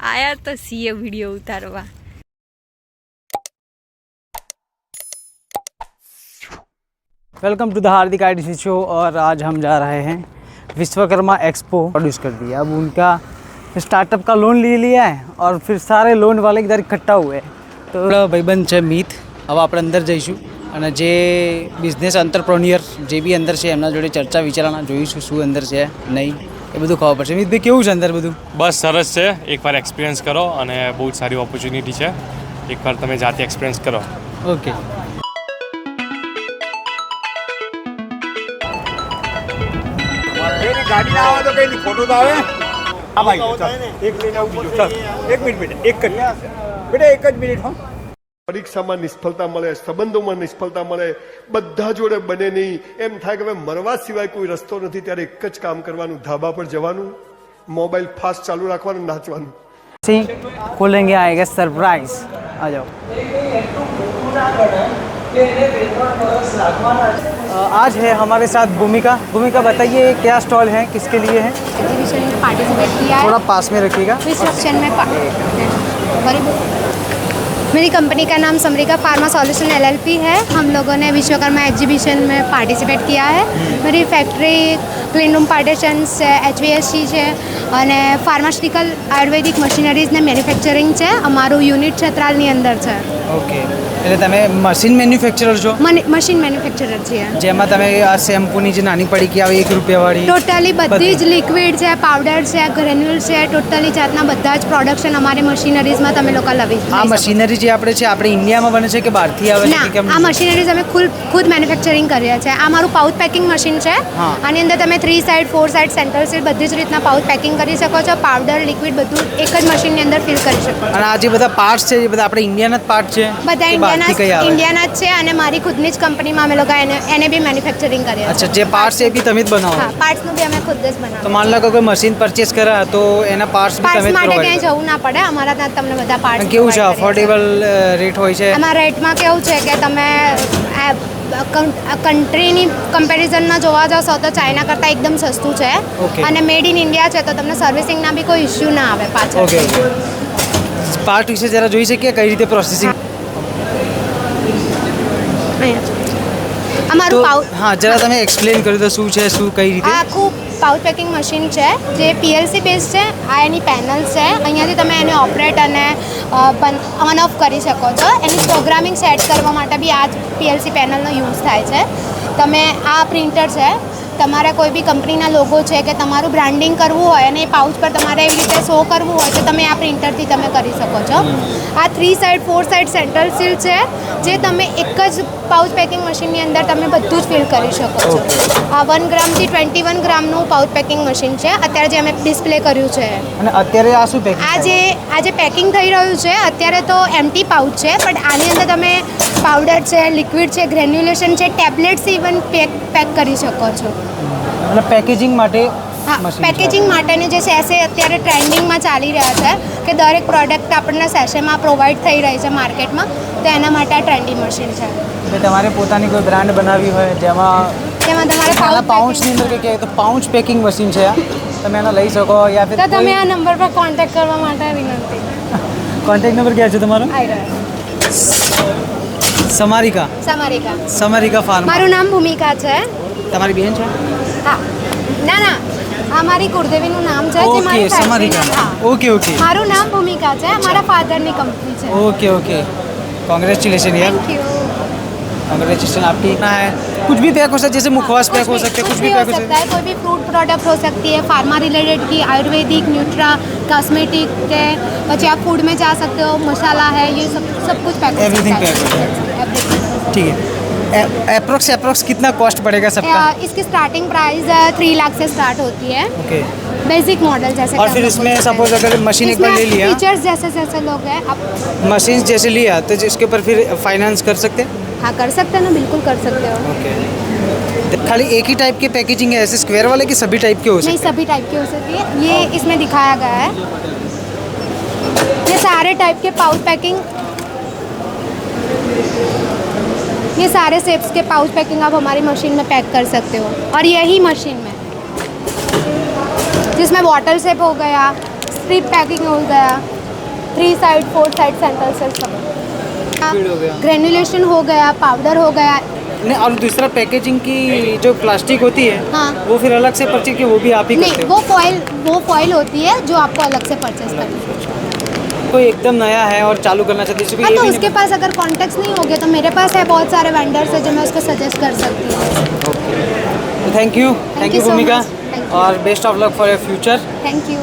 आया तो CA video उतारवा। Welcome to the Hardik IDC show. और आज हम जा रहे हैं विश्वकर्मा एक्सपो प्रोड्यूस कर दिया। अब उनका स्टार्टअप का लोन ले लिया है और फिर सारे लोन वाले इधर इकट्ठा हुए हैं। तो भाईबंध है मीत, अब આપણે અંદર જઈશું અને જે બિઝનેસ એન્ટરપ્રેન્યોર જે બી અંદર છે એમના જોડે ચર્ચા વિચારણા જોઈશું શું અંદર છે નહીં એ બધું ખબર પડશે। મીતભાઈ કેવું છે અંદર બધું? બસ સરસ છે, એકવાર એક્સપિરિયન્સ કરો અને બહુ જ સારી ઓપોર્ચ્યુનિટી છે, એકવાર તમે જાતે એક્સપિરિયન્સ કરો। ઓકે, गाड़ी ना आवे तो कहीं फोटो तो आवे। हाँ भाई एक लेना बीजो एक मिनट बेटा एक ज मिनिट। हाँ પરીક્ષામાં નિષ્ફળતા મળે, સંબંધોમાં નિષ્ફળતા મળે, બધા જોડે બને નહીં, એમ થાય કે હવે મરવા સિવાય કોઈ રસ્તો નથી, ત્યારે એક જ કામ કરવાનું, ધાબા પર જવાનું, મોબાઈલ ફાસ્ટ ચાલુ રાખવાનું, નાચવાનું। खोलेंगे आएगा सरप्राइज। आ जाओ। आज है हमारे साथ भूमिका। भूमिका बताइए क्या स्टॉल है, किसके लिए है? एग्जीबिशन में पार्टिसिपेट किया है। थोड़ा पास में रखिएगा। विश्वक्षण में मेरी कंपनी का नाम समरिका फार्मा सॉल्यूशन LLP है। हम लोगों ने विश्वकर्मा एग्जीबिशन में पार्टिसिपेट किया है। मेरी फैक्ट्री क्लीन रूम पार्टीशन्स છે, HVAC છે અને ફાર્માસ્યુટિકલ આયુર્વેદિક મશીનરીઝને મેન્યુફેક્ચરિંગ છે। અમારું યુનિટ છત્રાલની અંદર છે। ઓકે, એટલે તમે મશીન મેન્યુફેક્ચરર છો? મશીન મેન્યુફેક્ચરર છીએ, જેમાં તમે આ શેમ્પૂની જે નાની પડીકી આવે ₹1 વાળી ટોટલી બધી જ લિક્વિડ છે, પાવડર છે, ગ્રેન્યુલ છે, ટોટલી જાતના બધા જ પ્રોડક્શન અમારી મશીનરીઝમાં તમે લોકો લઈ આ મશીનરી જે આપણે છે આપણે ઇન્ડિયામાં બને છે કે બહારથી આવે છે? ના, આ મશીનરીઝ અમે ખુદ મેન્યુફેક્ચરિંગ કરીએ છીએ। આ મારું પાઉચ પેકિંગ મશીન છે। આની અંદર તમે 3 સાઇડ 4 સાઇડ સેન્ટ્રલ સીટ બધી જ રીતના પાઉચ પેકિંગ કરી શકો છો। પાવડર લિક્વિડ બધું એક જ મશીનની અંદર ફિલ કરી શકો છો। અને આ જે બધા પાર્ટ્સ છે એ બધા આપણે ઇન્ડિયાના જ પાર્ટ છે? બધા ઇન્ડિયાના જ છે અને મારી ખુદની જ કંપનીમાં અમે લોકો એને બી મેન્યુફેક્ચરિંગ કરીએ છીએ। અચ્છા, જે પાર્ટ્સ એ બી તમે જ બનાવો? હા, પાર્ટ્સનું બી અમે ખુદ જ બનાવો। તો માન લો કે કોઈ મશીન પરચેસ કરે તો એના પાર્ટ્સ બી તમે જ માટે પ્રોવાઈડ ક્યાંય જવું ના પડે, અમારા ત્યાં તમને બધા પાર્ટ્સ કેવું છે? અફોર્ડેબલ રેટ હોય છે? અમારા રેટમાં કેવું છે કે તમે કન્ટ્રીની કમ્પેરિઝનમાં જોવા જશો તો ચાઇના કરતાં એકદમ સસ્તું છે અને મેડ ઇન ઇન્ડિયા છે, તો તમને સર્વિસિંગના બી કોઈ ઇશ્યુ ના આવે પાછળ। ઓકે, પાર્ટ વિશે જરા જોઈ શકીએ કઈ રીતે પ્રોસેસિંગ? અમારું પાઉચ, હા જરા તમે એક્સપ્લેન કરી દો શું છે શું કઈ રીતે? આ આખું પાઉચ પેકિંગ મશીન છે જે PLC બેઝ છે। આ એની પેનલ છે, અહીંયાથી તમે એને ઓપરેટ અને ઓન ઓફ કરી શકો છો। એની પ્રોગ્રામિંગ સેટ કરવા માટે બી આ PLC પેનલનો યુઝ થાય છે। તમે આ પ્રિન્ટર છે, તમારે કોઈ બી કંપનીના લોગો છે કે તમારું બ્રાન્ડિંગ કરવું હોય અને એ પાઉચ પર તમારે એવી રીતે શો કરવું હોય તો તમે આ પ્રિન્ટરથી તમે કરી શકો છો। આ 3 સાઇડ 4 સાઇડ સેન્ટ્રલ સીલ છે જે તમે એક જ પાઉચ પેકિંગ મશીનની અંદર તમે બધું જ ફિલ કરી શકો છો। આ 1 ગ્રામથી 21 ગ્રામનું પાઉચ પેકિંગ મશીન છે અત્યારે જે અમે ડિસ્પ્લે કર્યું છે। અને અત્યારે આ શું પેકિંગ? આ જે પેકિંગ થઈ રહ્યું છે અત્યારે તો એમ્પ્ટી પાઉચ છે, બટ આની અંદર તમે પાવડર છે, લિક્વિડ છે, ગ્રેન્યુલેશન છે, ટેબ્લેટ્સ ઇવન પેક કરી શકો છો। એટલે પેકેજિંગ માટે? હા, પેકેજિંગ માટેની જે સેશે અત્યારે ટ્રેન્ડિંગમાં ચાલી રહ્યા છે કે દરેક પ્રોડક્ટ આપણને સેશેમાં પ્રોવાઈડ થઈ રહી છે માર્કેટમાં, તો એના માટે આ ટ્રેન્ડી મશીન છે। એટલે તમારે પોતાની કોઈ બ્રાન્ડ બનાવવી હોય જેમાં તમારે પાઉચની અંદર કે તો પાઉચ પેકિંગ મશીન છે, તમે એનો લઈ શકો યા ફિર તો તમે આ નંબર પર કોન્ટેક્ટ કરવા માટે વિનંતી। કોન્ટેક્ટ નંબર ક્યાં છે તમારો? સમરિકા ફાર્મા। મારું નામ ભૂમિકા છે। તમારી બેન છે? હા, ના, આ મારી કુળદેવીનું નામ છે જે ઓકે, મારી સમરિકા। ઓકે, મારું નામ ભૂમિકા છે, મારા ફાધરની કંપની છે। ओके, कॉन्ग्रेचुलेशन यार, थैंक यू। कॉन्ग्रेचुलेशन। आपकी इतना है कुछ भी पैक हो सकता है, जैसे मुखवास पैक हो सकते हैं, कुछ भी पैक हो सकता है, कोई भी फ्रूट प्रोडक्ट हो सकती है, फार्मा रिलेटेड की, आयुर्वेदिक, न्यूट्रा, कॉस्मेटिक के, પછી आप फूड में जा सकते हो, मसाला है, ये सब कुछ पैक हो Everything सकता pack है। ठीक है। अप्रोक्स कितना कॉस्ट पड़ेगा सबका? इसकी स्टार्टिंग प्राइस 3 लाख से स्टार्ट होती है, ओके। बेसिक मॉडल जैसे। और फिर इसमें सपोज अगर मशीन एक बार ले लिया, फीचर्स जैसे जैसे लोग हैं आप मशीन जैसे लिया तो इसके ऊपर फिर फाइनेंस कर सकते हैं? हाँ, कर सकते हैं ना, बिल्कुल कर सकते हो। ओके, खाली एक ही टाइप की पैकेजिंग है ऐसे स्क्वायर वाले की सभी टाइप के हो सकते नहीं, सभी टाइप की हो सकती है। ये इसमें दिखाया गया है, ये सारे टाइप के पाउच पैकिंग, ये सारे शेप्स के पाउच पैकिंग आप हमारी मशीन में पैक कर सकते हो। और यही मशीन में जिसमें बॉटल शेप हो गया, स्ट्रिप पैकिंग हो गया, 3 साइड 4 साइड सेंट्रल सेल सब Fluid हो गया। ग्रेनुलेशन हो गया, पाउडर हो गया। नहीं, और दूसरा पैकेजिंग की जो प्लास्टिक होती है हाँ। वो फिर अलग से परचेज की, वो भी आप ही करते नहीं, हो? वो फॉइल होती है जो आपको अलग से परचेज करनी है। कोई एकदम नया है और चालू करना चाहती है, हाँ, तो उसके पास अगर कॉन्टेक्ट्स नहीं होंगे तो मेरे पास है बहुत सारे वेंडर्स है जो मैं उसको सजेस्ट कर सकती हूँ। थैंक यू you so भूमिका, much. Thank you. और best of luck for your future. Thank you.